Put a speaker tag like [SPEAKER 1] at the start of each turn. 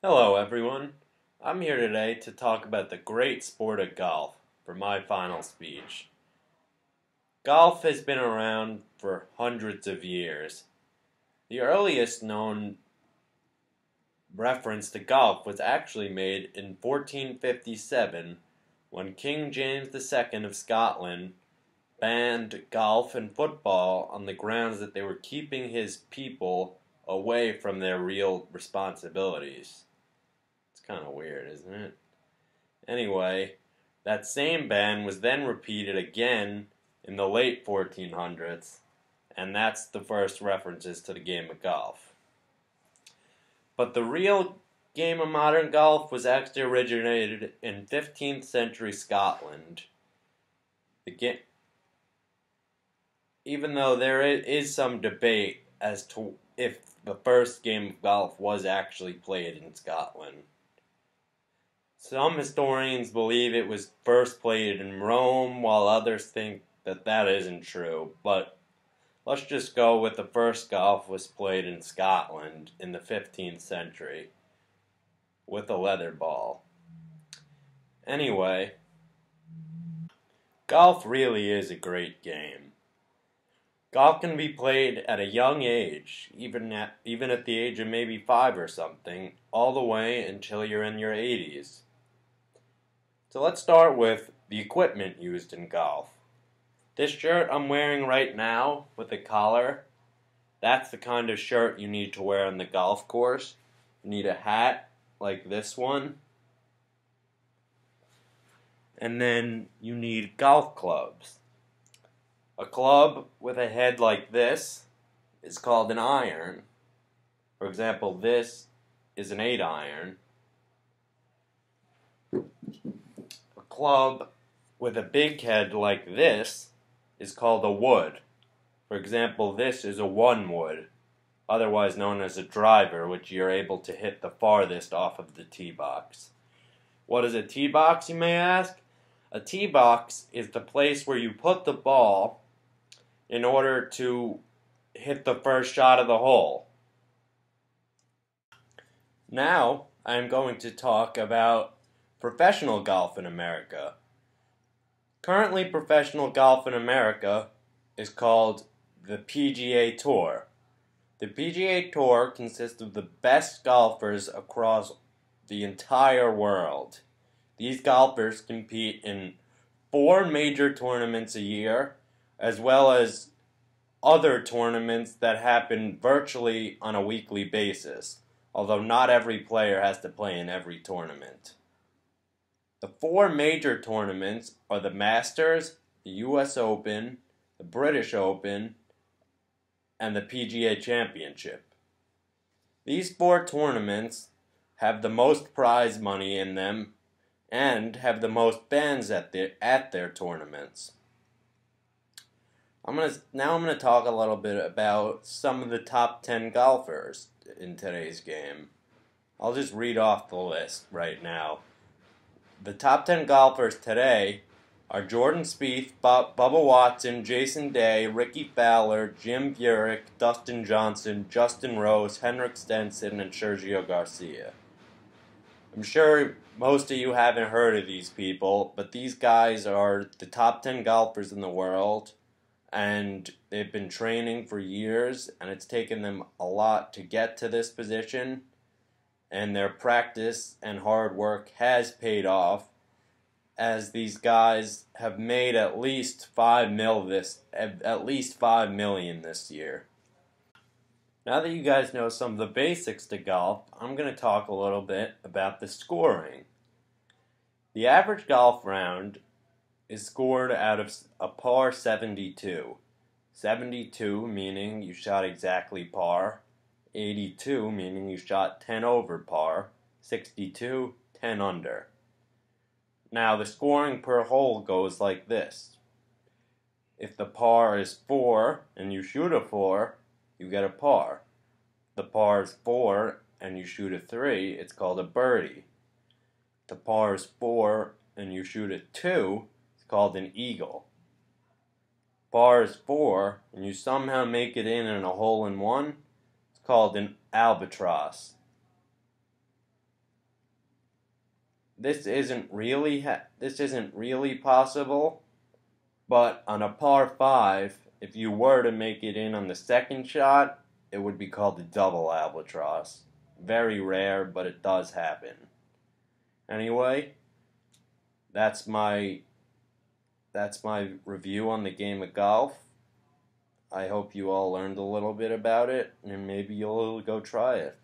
[SPEAKER 1] Hello, everyone. I'm here today to talk about the great sport of golf for my final speech. Golf has been around for hundreds of years. The earliest known reference to golf was actually made in 1457 when King James II of Scotland banned golf and football on the grounds that they were keeping his people away from their real responsibilities. It's kind of weird, isn't it? Anyway, that same ban was then repeated again in the late 1400s, and that's the first references to the game of golf. But the real game of modern golf was actually originated in 15th century Scotland. Even though there is some debate as to if the first game of golf was actually played in Scotland. Some historians believe it was first played in Rome, while others think that that isn't true. But let's just go with the first golf was played in Scotland in the 15th century with a leather ball. Anyway, golf really is a great game. Golf can be played at a young age, even at the age of maybe 5 or something, all the way until you're in your 80s. So let's start with the equipment used in golf. This shirt I'm wearing right now with a collar, that's the kind of shirt you need to wear on the golf course. You need a hat like this one. And then you need golf clubs. A club with a head like this is called an iron. For example, this is an 8-iron. Club with a big head like this is called a wood. For example, this is a 1-wood, otherwise known as a driver, which you're able to hit the farthest off of the tee box. What is a tee box, you may ask? A tee box is the place where you put the ball in order to hit the first shot of the hole. Now, I'm going to talk about professional golf in America. Currently, professional golf in America is called the PGA Tour. The PGA Tour consists of the best golfers across the entire world. These golfers compete in 4 major tournaments a year, as well as other tournaments that happen virtually on a weekly basis, although not every player has to play in every tournament. The 4 major tournaments are the Masters, the US Open, the British Open, and the PGA Championship. These 4 tournaments have the most prize money in them and have the most fans at their tournaments. Now I'm going to talk a little bit about some of the top 10 golfers in today's game. I'll just read off the list right now. The top 10 golfers today are Jordan Spieth, Bubba Watson, Jason Day, Ricky Fowler, Jim Furyk, Dustin Johnson, Justin Rose, Henrik Stenson, and Sergio Garcia. I'm sure most of you haven't heard of these people, but these guys are the top 10 golfers in the world, and they've been training for years, and it's taken them a lot to get to this position. And their practice and hard work has paid off, as these guys have made at least $5 million this year. Now that you guys know some of the basics to golf, I'm going to talk a little bit about the scoring. The average golf round is scored out of a par 72. 72 meaning you shot exactly par. 82 meaning you shot 10 over par, 62, 10 under. Now the scoring per hole goes like this. If the par is 4 and you shoot a 4, you get a par. If the par is 4 and you shoot a 3, it's called a birdie. If the par is 4 and you shoot a 2, it's called an eagle. If the par is 4 and you somehow make it in a hole-in-one, called an albatross. this isn't really possible. But on a par 5, if you were to make it in on the second shot, it would be called a double albatross. Very rare, but it does happen. Anyway, that's my review on the game of golf. I hope you all learned a little bit about it, and maybe you'll go try it.